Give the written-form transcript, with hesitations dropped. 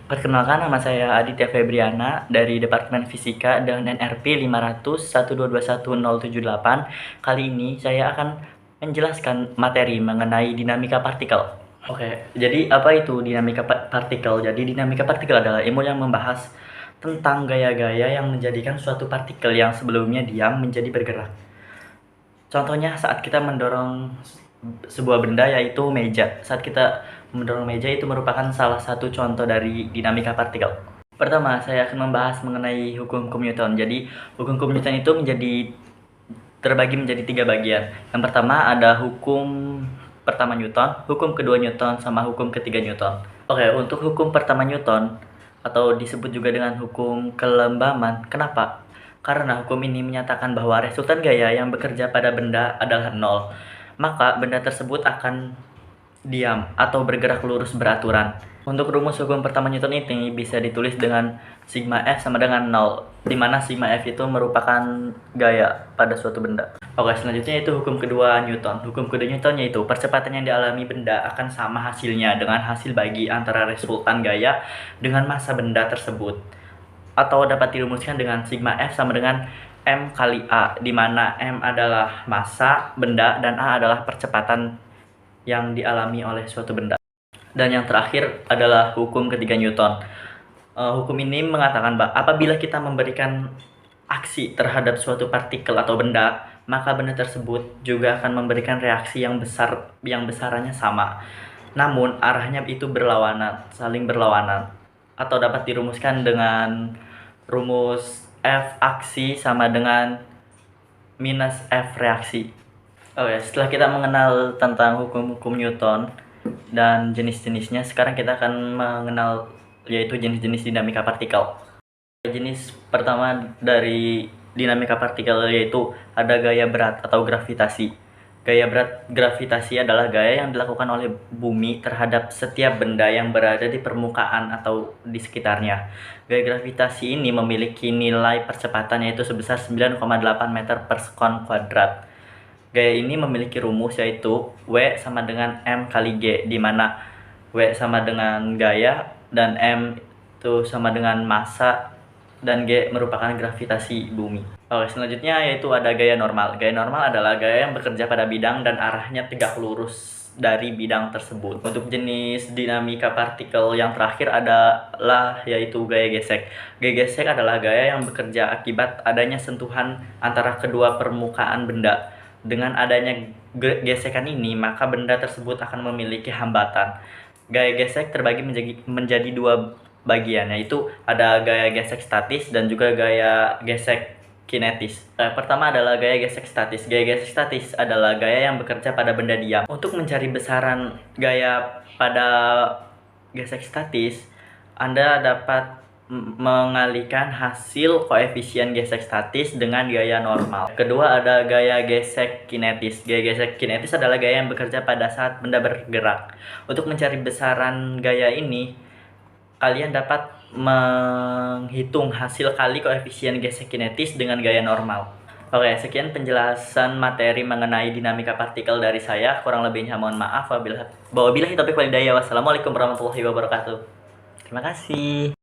Perkenalkan, nama saya Aditya Febriana dari Departemen Fisika dengan NRP 500 1221078. Kali ini saya akan menjelaskan materi mengenai dinamika partikel. Oke, jadi apa itu dinamika partikel? Jadi dinamika partikel adalah ilmu yang membahas tentang gaya-gaya yang menjadikan suatu partikel yang sebelumnya diam menjadi bergerak. Contohnya saat kita mendorong sebuah benda, yaitu meja. Saat kita mendorong meja, itu merupakan salah satu contoh dari dinamika partikel. Pertama, saya akan membahas mengenai hukum-hukum Newton. Jadi, hukum-hukum Newton itu terbagi menjadi 3 bagian. Yang pertama ada hukum pertama Newton, hukum kedua Newton, sama hukum ketiga Newton. Oke, untuk hukum pertama Newton, atau disebut juga dengan hukum kelembaman. Kenapa? Karena hukum ini menyatakan bahwa resultan gaya yang bekerja pada benda adalah nol, maka benda tersebut akan diam atau bergerak lurus beraturan. Untuk rumus hukum pertama Newton ini bisa ditulis dengan sigma F sama dengan 0, di mana sigma F itu merupakan gaya pada suatu benda. Oke, selanjutnya itu hukum kedua Newton. Hukum kedua Newton yaitu percepatan yang dialami benda akan sama hasilnya dengan hasil bagi antara resultan gaya dengan massa benda tersebut. Atau dapat dirumuskan dengan sigma F sama dengan M kali A, di mana M adalah massa benda dan A adalah percepatan yang dialami oleh suatu benda. Dan yang terakhir adalah hukum ketiga Newton. Hukum ini mengatakan bahwa apabila kita memberikan aksi terhadap suatu partikel atau benda, maka benda tersebut juga akan memberikan reaksi yang besarannya sama, namun arahnya itu berlawanan, saling berlawanan. Atau dapat dirumuskan dengan rumus F aksi sama dengan minus F reaksi. Oke, setelah kita mengenal tentang hukum-hukum Newton dan jenis-jenisnya, sekarang kita akan mengenal yaitu jenis-jenis dinamika partikel. Jenis pertama dari dinamika partikel yaitu ada gaya berat atau gravitasi. Gaya berat gravitasi adalah gaya yang dilakukan oleh bumi terhadap setiap benda yang berada di permukaan atau di sekitarnya. Gaya gravitasi ini memiliki nilai percepatan yaitu sebesar 9,8 meter per sekon kuadrat. Gaya ini memiliki rumus yaitu W sama dengan M kali G, di mana W sama dengan gaya dan M itu sama dengan massa dan G merupakan gravitasi bumi. Oke, selanjutnya yaitu ada gaya normal. Gaya normal adalah gaya yang bekerja pada bidang dan arahnya tegak lurus dari bidang tersebut. Untuk jenis dinamika partikel yang terakhir adalah yaitu gaya gesek. Gaya gesek adalah gaya yang bekerja akibat adanya sentuhan antara kedua permukaan benda. Dengan adanya gesekan ini, maka benda tersebut akan memiliki hambatan. Gaya gesek terbagi menjadi 2 bagian, yaitu ada gaya gesek statis dan juga gaya gesek kinetis. Pertama adalah gaya gesek statis. Gaya gesek statis adalah gaya yang bekerja pada benda diam. Untuk mencari besaran gaya pada gesek statis, Anda dapat mengalihkan hasil koefisien gesek statis dengan gaya normal. Kedua ada gaya gesek kinetis. Gaya gesek kinetis adalah gaya yang bekerja pada saat benda bergerak. Untuk mencari besaran gaya ini, kalian dapat menghitung hasil kali koefisien gesek kinetis dengan gaya normal. Oke, sekian penjelasan materi mengenai dinamika partikel dari saya. Kurang lebihnya mohon maaf. Wabillahi taufiq wal hidayah. Wassalamualaikum warahmatullahi wabarakatuh. Terima kasih.